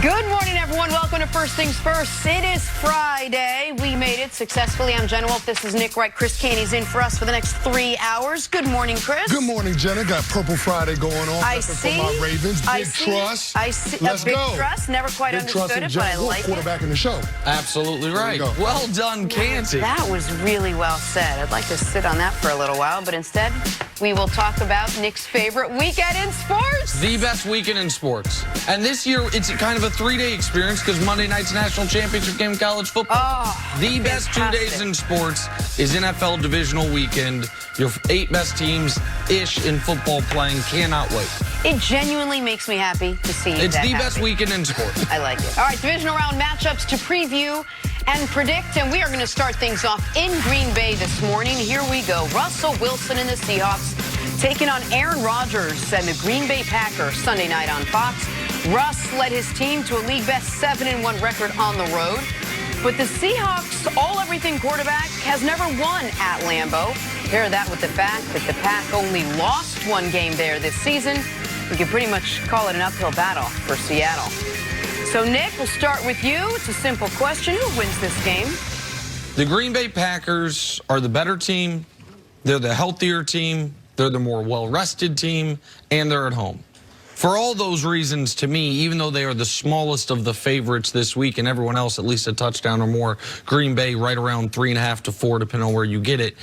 Good morning, everyone. Welcome to First Things First. It is Friday. We made it successfully. I'm Jenna Wolf. This is Nick Wright. Chris Canty's in for us for the next 3 hours. Good morning, Chris. Good morning, Jenna. Got Purple Friday going on. I see. For my Ravens. Big trust. I see. Let's big go. Trust. Never quite big understood it, but I like it. Quarterback in the show. Absolutely right. Well done, Canty. That was really well said. I'd like to sit on that for a little while, but instead, we will talk about Nick's favorite weekend in sports. The best weekend in sports. And this year, it's kind of a 3-day experience because Monday night's national championship game in college football. Oh, the best 2 days in sports is NFL divisional weekend. Your 8 best teams-ish in football playing. Cannot wait. It genuinely makes me happy to see It's that the happen. best weekend in sports. I like it. All right, divisional round matchups to preview and predict, and we are going to start things off in Green Bay this morning. Here we go. Russell Wilson and the Seahawks taking on Aaron Rodgers and the Green Bay Packers Sunday night on Fox. Russ led his team to a league-best 7-1 record on the road. But the Seahawks all-everything quarterback has never won at Lambeau. Pair that with the fact that the Pack only lost 1 game there this season. We can pretty much call it an uphill battle for Seattle. So, Nick, we'll start with you. It's a simple question. Who wins this game? The Green Bay Packers are the better team. They're the healthier team. They're the more well-rested team. And they're at home. For all those reasons, to me, even though they are the smallest of the favorites this week and everyone else at least a touchdown or more, Green Bay right around 3.5 to 4, depending on where you get it,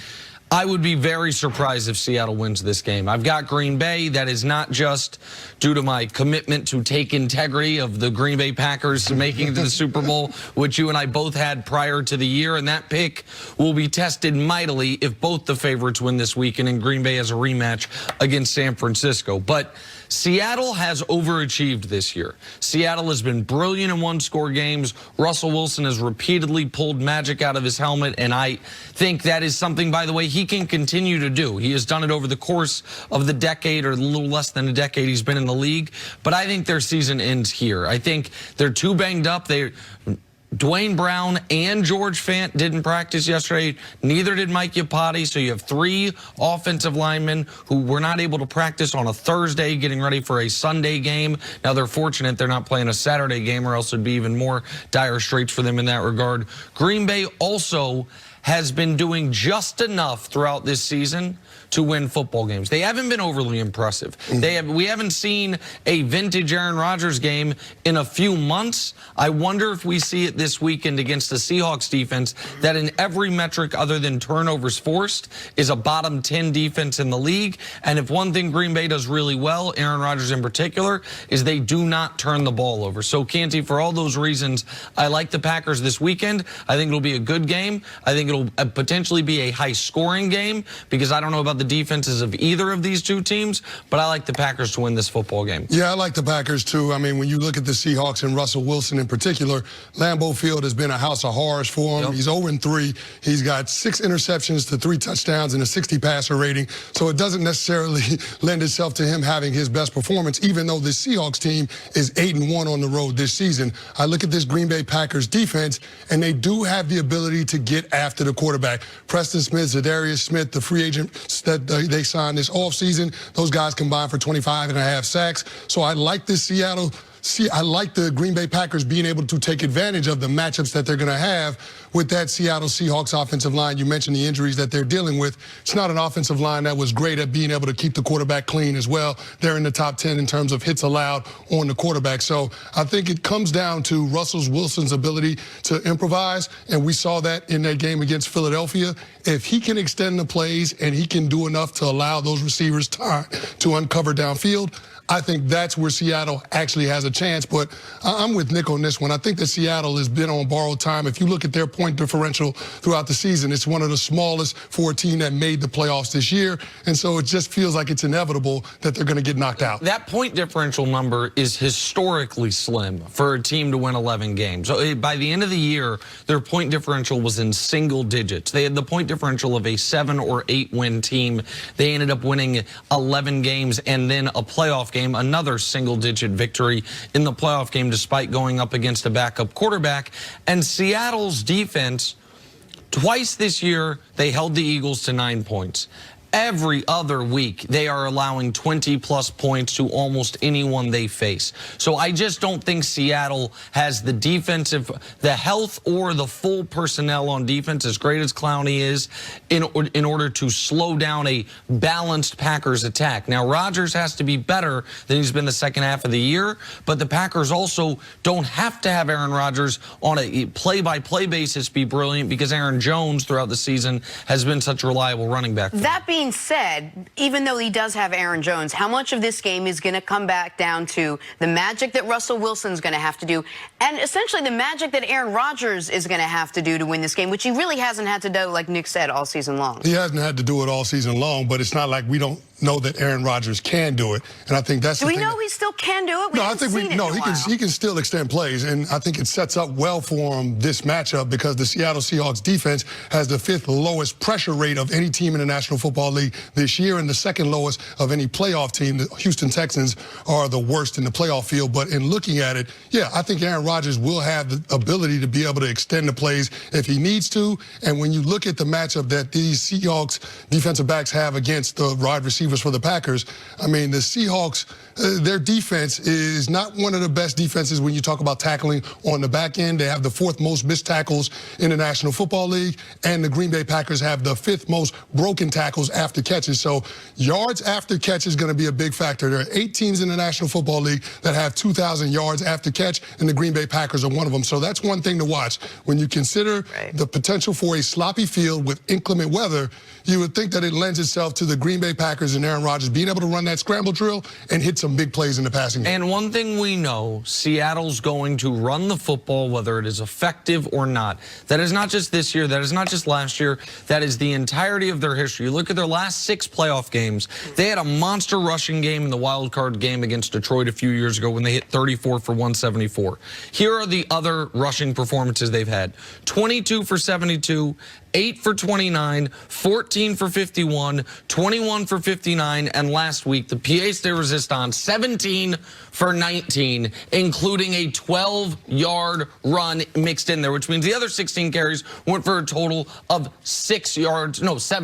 I would be very surprised if Seattle wins this game. I've got Green Bay. That is not just due to my commitment to take integrity of the Green Bay Packers making it to the Super Bowl, which you and I both had prior to the year, and that pick will be tested mightily if both the favorites win this weekend and Green Bay has a rematch against San Francisco. But Seattle has overachieved this year. Seattle has been brilliant in one-score games. Russell Wilson has repeatedly pulled magic out of his helmet, and I think that is something, by the way, he can continue to do. He has done it over the course of the decade, or a little less than a decade he's been in the league, but I think their season ends here. I think they're too banged up. Dwayne Brown and George Fant didn't practice yesterday. Neither did Mike Iupati. So you have 3 offensive linemen who were not able to practice on a Thursday, getting ready for a Sunday game. Now they're fortunate they're not playing a Saturday game, or else it'd be even more dire straits for them in that regard. Green Bay also has been doing just enough throughout this season to win football games. They haven't been overly impressive. We haven't seen a vintage Aaron Rodgers game in a few months. I wonder if we see it this weekend against the Seahawks defense that in every metric other than turnovers forced is a bottom 10 defense in the league. And if one thing Green Bay does really well, Aaron Rodgers in particular, is they do not turn the ball over. So, Canty, for all those reasons, I like the Packers this weekend. I think it'll be a good game. I think it'll potentially be a high-scoring game because I don't know about the defenses of either of these two teams, but I like the Packers to win this football game. Yeah, I like the Packers, too. I mean, when you look at the Seahawks and Russell Wilson in particular, Lambeau Field has been a house of horrors for him. Yep. He's 0-3. He's got 6 interceptions to 3 touchdowns and a 60 passer rating, so it doesn't necessarily lend itself to him having his best performance, even though the Seahawks team is 8-1 on the road this season. I look at this Green Bay Packers defense, and they do have the ability to get after the quarterback. Preston Smith, Zadarius Smith, the free agents that they signed this offseason, those guys combined for 25.5 sacks. So I like this I like the Green Bay Packers being able to take advantage of the matchups that they're going to have with that Seattle Seahawks offensive line. You mentioned the injuries that they're dealing with. It's not an offensive line that was great at being able to keep the quarterback clean as well. They're in the top 10 in terms of hits allowed on the quarterback. So I think it comes down to Russell Wilson's ability to improvise, and we saw that in that game against Philadelphia. If he can extend the plays and he can do enough to allow those receivers time to uncover downfield, I think that's where Seattle actually has a chance. But I'm with Nick on this one. I think that Seattle has been on borrowed time. If you look at their point differential throughout the season, it's one of the smallest for a team that made the playoffs this year. And so it just feels like it's inevitable that they're going to get knocked out. That point differential number is historically slim for a team to win 11 games. So by the end of the year, their point differential was in single digits. They had the point differential of a 7 or 8 win team. They ended up winning 11 games and then a playoff game, another single-digit victory in the playoff game despite going up against a backup quarterback. And Seattle's defense, twice this year, they held the Eagles to 9 points. Every other week, they are allowing 20-plus points to almost anyone they face. So I just don't think Seattle has the the health or the full personnel on defense, as great as Clowney is, in order to slow down a balanced Packers attack. Now, Rodgers has to be better than he's been the second half of the year, but the Packers also don't have to have Aaron Rodgers on a play-by-play basis be brilliant, because Aaron Jones throughout the season has been such a reliable running back. That being said, even though he does have Aaron Jones, how much of this game is going to come back down to the magic that Russell Wilson's going to have to do, and essentially the magic that Aaron Rodgers is going to have to do to win this game, which he really hasn't had to do, like Nick said, all season long. He hasn't had to do it all season long, but it's not like we don't know that Aaron Rodgers can do it, and I think that's. Do we know he still can do it? No, I think he can still extend plays, and I think it sets up well for him this matchup, because the Seattle Seahawks defense has the 5th lowest pressure rate of any team in the National Football League this year, and the 2nd lowest of any playoff team. The Houston Texans are the worst in the playoff field. But in looking at it, yeah, I think Aaron Rodgers will have the ability to be able to extend the plays if he needs to. And when you look at the matchup that these Seahawks defensive backs have against the wide receivers for the Packers, I mean, the Seahawks, their defense is not one of the best defenses when you talk about tackling on the back end. They have the 4th most missed tackles in the National Football League, and the Green Bay Packers have the 5th most broken tackles after catches. So yards after catch is going to be a big factor. There are 8 teams in the National Football League that have 2,000 yards after catch, and the Green Bay Packers are one of them. So that's one thing to watch. When you consider the potential for a sloppy field with inclement weather, you would think that it lends itself to the Green Bay Packers and Aaron Rodgers being able to run that scramble drill and hit some big plays in the passing game. And one thing we know, Seattle's going to run the football whether it is effective or not. That is not just this year. That is not just last year. That is the entirety of their history. You look at their last 6 playoff games. They had a monster rushing game in the wild card game against Detroit a few years ago when they hit 34 for 174. Here are the other rushing performances they've had. 22 for 72, 8 for 29, 14 for 51, 21 for 59, and last week, the pièce de résistance, 17 for 19, including a 12-yard run mixed in there, which means the other 16 carries went for a total of 7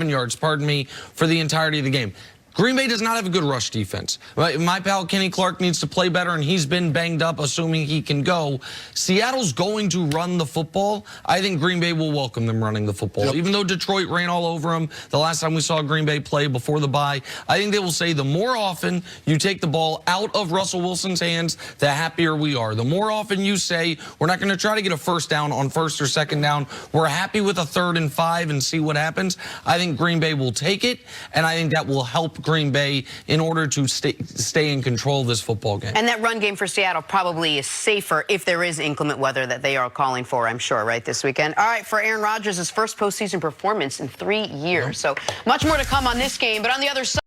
yards, pardon me, for the entirety of the game. Green Bay does not have a good rush defense. My pal Kenny Clark needs to play better, and he's been banged up, assuming he can go. Seattle's going to run the football. I think Green Bay will welcome them running the football. Yep. Even though Detroit ran all over them the last time we saw Green Bay play before the bye, I think they will say the more often you take the ball out of Russell Wilson's hands, the happier we are. The more often you say, we're not going to try to get a first down on 1st or 2nd down, we're happy with a 3rd and 5 and see what happens, I think Green Bay will take it, and I think that will help Green Bay in order to stay in control of this football game. And that run game for Seattle probably is safer if there is inclement weather that they are calling for, I'm sure, right, this weekend. All right, for Aaron Rodgers' first postseason performance in 3 years. So much more to come on this game, but on the other side.